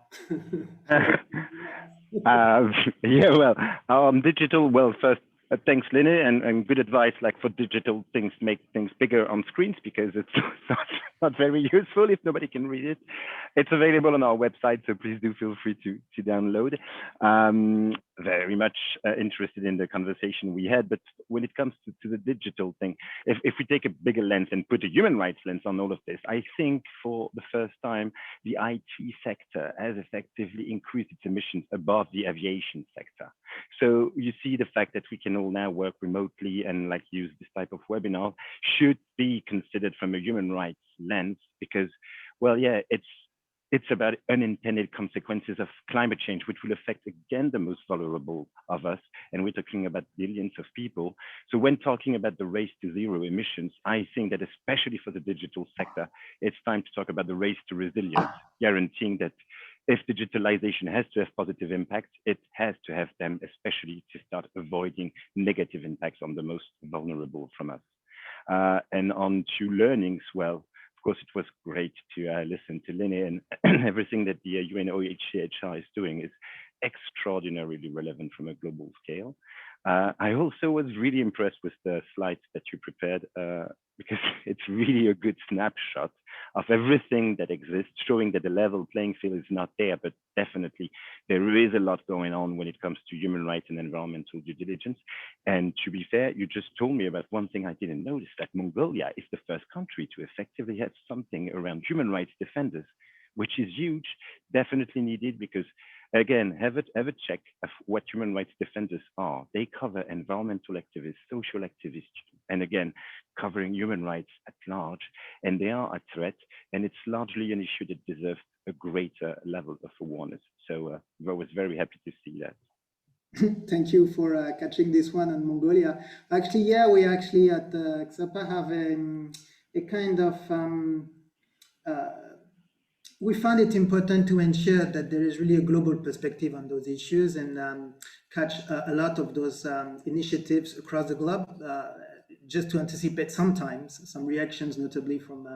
Digital. Well, first, thanks, Lene, and good advice. Like for digital things, make things bigger on screens because it's not very useful if nobody can read it. It's available on our website, so please do feel free to download. Very much interested in the conversation we had, but when it comes to the digital thing, if we take a bigger lens and put a human rights lens on all of this, I think for the first time, the IT sector has effectively increased its emissions above the aviation sector. So you see the fact that we can all now work remotely and like use this type of webinar should be considered from a human rights lens because, well, yeah, it's about unintended consequences of climate change, which will affect again the most vulnerable of us. And we're talking about billions of people. So when talking about the race to zero emissions, I think that especially for the digital sector, it's time to talk about the race to resilience, guaranteeing that if digitalization has to have positive impacts, it has to have them, especially to start avoiding negative impacts on the most vulnerable from us. And on to learnings, well, of course, it was great to listen to Lene, and everything that the UNOHCHR is doing is extraordinarily relevant from a global scale. I also was really impressed with the slides that you prepared because it's really a good snapshot of everything that exists, showing that the level playing field is not there, but definitely there is a lot going on when it comes to human rights and environmental due diligence. And to be fair, you just told me about one thing I didn't notice, that Mongolia is the first country to effectively have something around human rights defenders, which is huge, definitely needed because again, have a check of what human rights defenders are. They cover environmental activists, social activists, and again, covering human rights at large. And they are a threat, and it's largely an issue that deserves a greater level of awareness. So I was very happy to see that. Thank you for catching this one on Mongolia. Actually, yeah, we actually at Ksapa have a kind of we found it important to ensure that there is really a global perspective on those issues and catch a lot of those initiatives across the globe, just to anticipate sometimes some reactions, notably from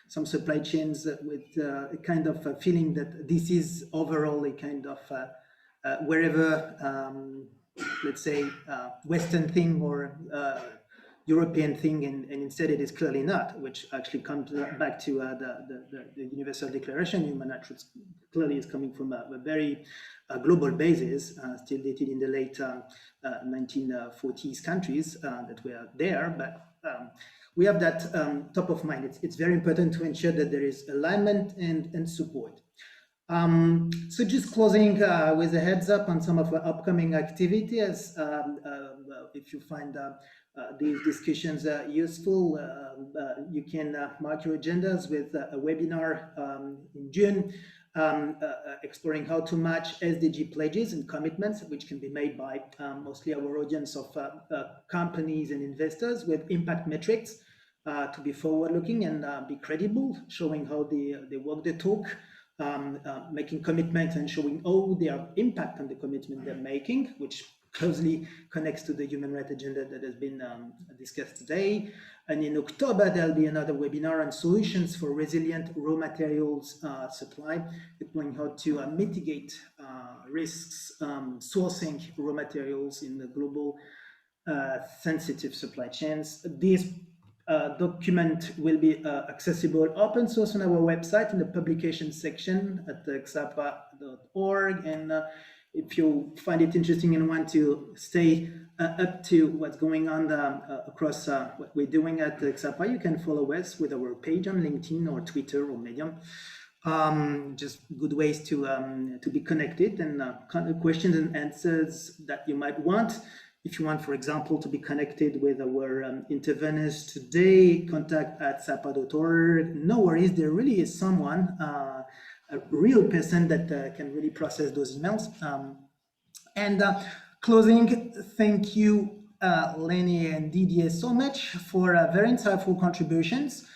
some supply chains with a kind of a feeling that this is overall a kind of wherever, let's say, Western thing or European thing, and instead it is clearly not, which actually comes back to the Universal Declaration of Human Rights. Clearly is coming from a very global basis, still dated in the late 1940s countries that were there, but we have that top of mind. It's very important to ensure that there is alignment and support. So just closing with a heads up on some of our upcoming activities. If you find these discussions useful, you can mark your agendas with a webinar in June exploring how to match SDG pledges and commitments, which can be made by mostly our audience of companies and investors with impact metrics to be forward-looking and be credible, showing how they walk the talk, making commitments and showing how their impact on the commitment they're making, which closely connects to the human rights agenda that has been discussed today. And in October, there'll be another webinar on solutions for resilient raw materials supply, exploring how to mitigate risks sourcing raw materials in the global sensitive supply chains. This document will be accessible open source on our website in the publication section at ksapa.org. And if you find it interesting and want to stay up to what's going on across what we're doing at Ksapa, you can follow us with our page on LinkedIn or Twitter or Medium. Just good ways to be connected, and questions and answers that you might want. If you want, for example, to be connected with our interveners today, contact at ksapa.org. No worries, there really is someone, a real person that can really process those emails. Closing, thank you, Lenny and Didier, so much for very insightful contributions.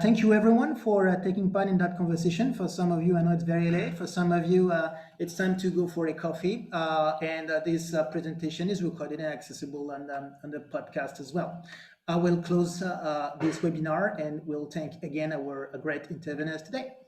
Thank you, everyone, for taking part in that conversation. For some of you, I know it's very late. For some of you, it's time to go for a coffee. And this presentation is recorded and accessible on the podcast as well. I will close this webinar, and we'll thank again our great interveners today.